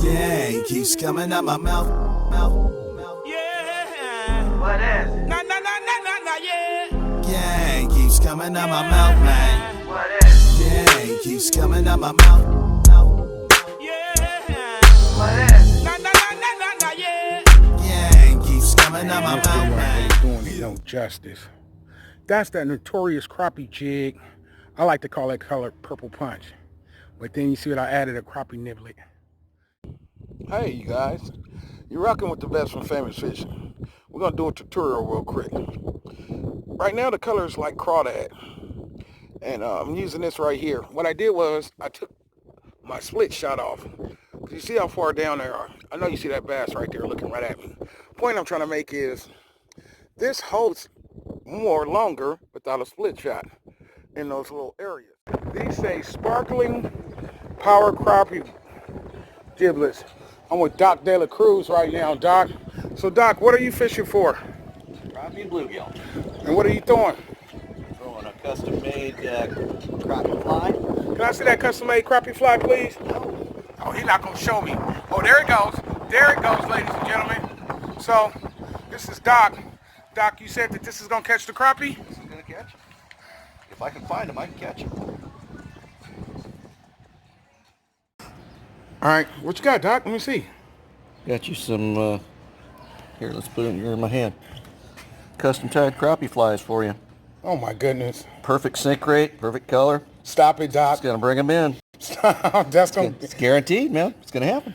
Yeah, he keeps coming out my mouth. Yeah. What is it? Nah, yeah. Yeah, he keeps coming out my mouth, man. What is it? Yeah, he keeps coming out my mouth. Yeah. What is it? Nah, yeah. Yeah, he keeps coming out my mouth, man. Doing it no justice. That's that notorious crappie jig. I like to call that color purple punch. But then you see what I added, a crappie niblet. Hey you guys, you're rocking with the best from Famous Fishing. We're gonna do a tutorial real quick. Right now the color is like crawdad, and I'm using this right here. What I did was I took my split shot off. You see how far down there are? I know you see that bass right there looking right at me. Point I'm trying to make is this holds more longer without a split shot in those little areas. These say sparkling power crappie giblets. I'm with Doc De La Cruz right now, Doc. So Doc, what are you fishing for? Crappie and bluegill. And what are you throwing? Throwing a custom-made crappie fly. Can I see that custom-made crappie fly, please? Oh, he's not gonna show me. Oh, there it goes. There it goes, ladies and gentlemen. So, this is Doc. Doc, you said that this is gonna catch the crappie? This is gonna catch him. If I can find him, I can catch him. All right, what you got, Doc? Let me see. Got you some, here, let's put it in my hand. Custom tied crappie flies for you. Oh my goodness. Perfect sink rate, perfect color. Stop it, Doc. It's gonna bring them in. That's gonna. It's guaranteed, man. It's gonna happen.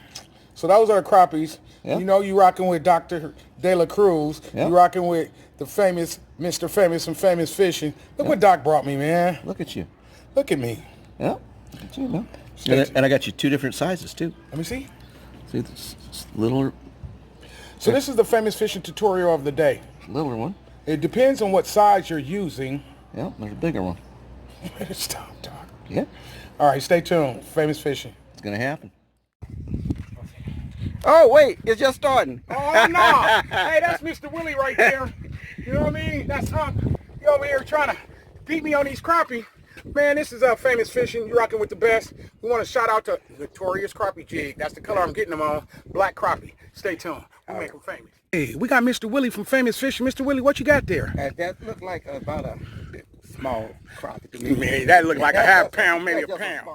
So those are the crappies. Yeah. You know you rocking with Dr. De La Cruz. Yeah. You rocking with the famous Mr. Famous and Famous Fishing. Look what Doc brought me, man. Look at you. Look at me. Yeah. Look at you, man. And I got you two different sizes too. Let me see. See this little. So this is the Famous Fishing tutorial of the day. Littler one. It depends on what size you're using. Yeah, there's a bigger one. Stop, Doc. Yeah. All right, stay tuned. Famous Fishing. It's gonna happen. Oh wait, it's just starting. Oh no! Hey, that's Mr. Willie right there. You know what I mean? That's he over here trying to beat me on these crappie. Man, this is Famous Fishing. You're rocking with the best. We want to shout out to Notorious Crappie Jig. That's the color I'm getting them on. Black crappie. Stay tuned. We'll make them famous. Hey, we got Mr. Willie from Famous Fishing. Mr. Willie, what you got there? That looked like about a small crappie to me. Man, that looked like a half pound, maybe a pound.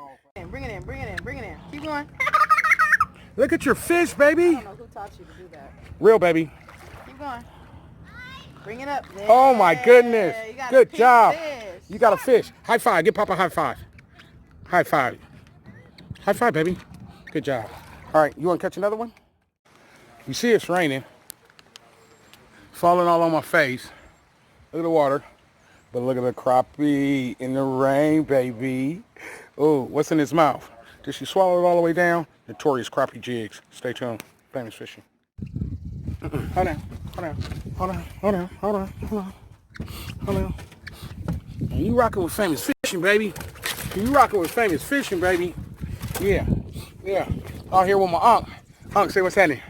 Bring it in. Keep going. Look at your fish, baby. I don't know who taught you to do that. Real, baby. Keep going. Bring it up. There. Oh my goodness. You got Good a job. fish. You got a fish. High five. Give Papa a high five. High five. High five, baby. Good job. All right, you want to catch another one? You see it's raining. Falling all on my face. Look at the water. But look at the crappie in the rain, baby. Oh, what's in his mouth? Did she swallow it all the way down? Notorious Crappie Jigs. Stay tuned. Famous Fishing. Hold on. You rocking with Famous Fishing, baby. You rocking with Famous Fishing, baby. Yeah. Out here with my uncle. Uncle, say what's happening.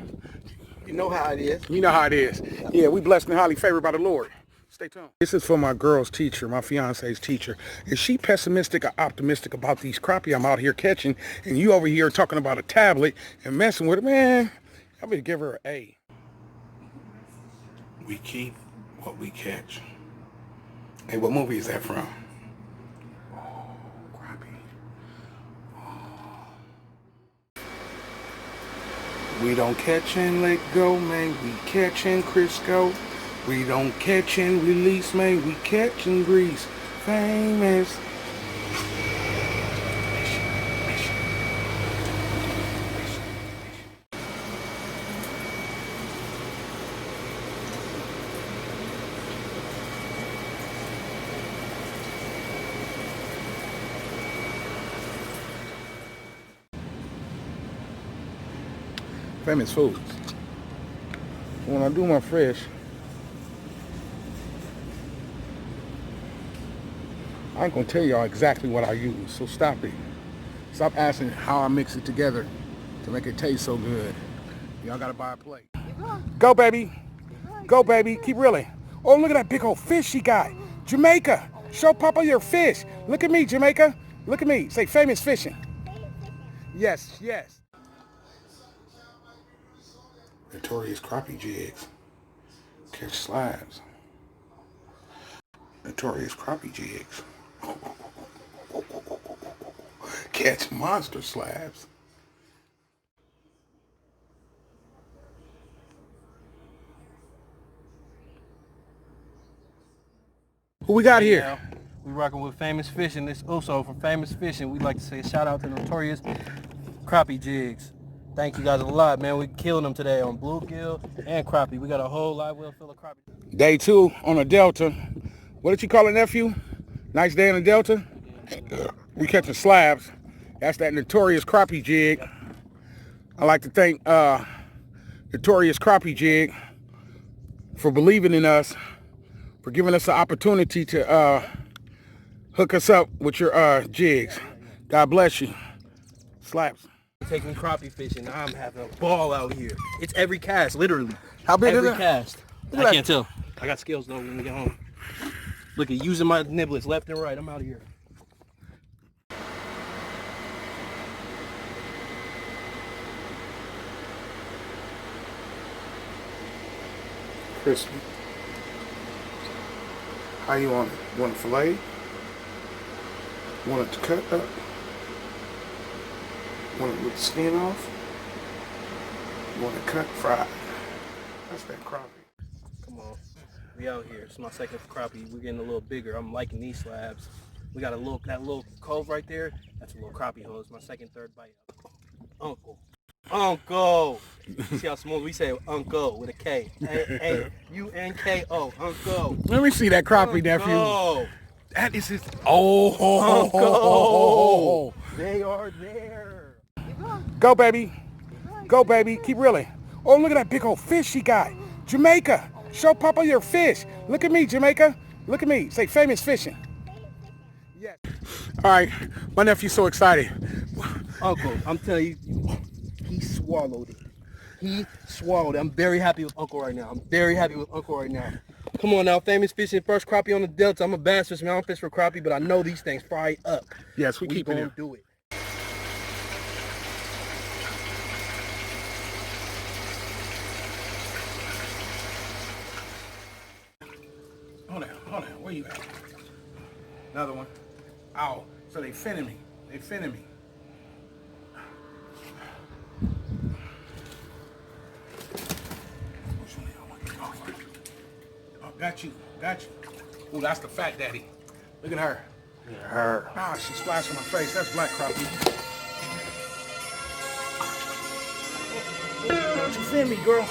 You know how it is. You know how it is. Yeah, we blessed and highly favored by the Lord. Stay tuned. This is for my girl's teacher, my fiance's teacher. Is she pessimistic or optimistic about these crappie I'm out here catching, and you over here talking about a tablet and messing with it? Man, I better give her an A. We keep what we catch. Hey, what movie is that from? Oh, crappie. Oh. We don't catch and let go, man. We catch and Crisco. We don't catch and release, man. We catch and grease. Famous. Famous foods. When I do my fish, I ain't gonna tell y'all exactly what I use, so stop it. Stop asking how I mix it together to make it taste so good. Y'all gotta buy a plate. Go, baby. Go, baby. Keep reeling. Oh, look at that big old fish she got. Jamaica. Show Papa your fish. Look at me, Jamaica. Look at me. Say Famous Fishing. Yes. Notorious crappie jigs. Catch slabs. Notorious crappie jigs. Catch monster slabs. Who we got here? Now, we rocking with Famous Fishing. This also from Famous Fishing. We'd like to say a shout out to Notorious Crappie Jigs. Thank you guys a lot, man. We're killing them today on bluegill and crappie. We got a whole live well full of crappie. Day 2 on the Delta. What did you call it, nephew? Nice day in the Delta? We catching slabs. That's that Notorious crappie jig. I'd like to thank Notorious crappie jig for believing in us, for giving us the opportunity to hook us up with your jigs. God bless you. Slaps. Taking crappie fishing. I'm having a ball out here. It's every cast, literally. How big is every it? cast. Look at I can't tell. I got skills though when we get home. Look at using my niblets left and right. I'm out of here. Crispy. How you want it? You want it filleted? You want it to cut up? You want it with the skin off? You want it cut fried? That's that crappie. Come on. We out here. It's my second crappie. We're getting a little bigger. I'm liking these slabs. We got that little cove right there. That's a little crappie hole. It's my second, third bite. Uncle. You see how small we say Uncle with a K. A-U-N-K-O. Uncle. Let me see that crappie, nephew. Uncle. That is his. Uncle. They are there. Go, baby. Go, baby. Keep reeling. Oh, look at that big old fish she got. Jamaica. Show Papa your fish. Look at me, Jamaica. Look at me. Say Famous Fishing. Yes. All right. My nephew's so excited. Uncle, I'm telling you, he swallowed it. He swallowed it. I'm very happy with Uncle right now. Come on now, Famous Fishing, first crappie on the Delta. I'm a bass fisherman. I don't fish for crappie, but I know these things fry up. Yes, we keep it gonna in. do it. Hold on. Where you at? Another one. Ow. So they finning me. Which one y'all want to get off of? Oh, got you. Ooh, that's the fat daddy. Look at her. Ah, she splashed on my face. That's black crappie. Don't you fin me, girl.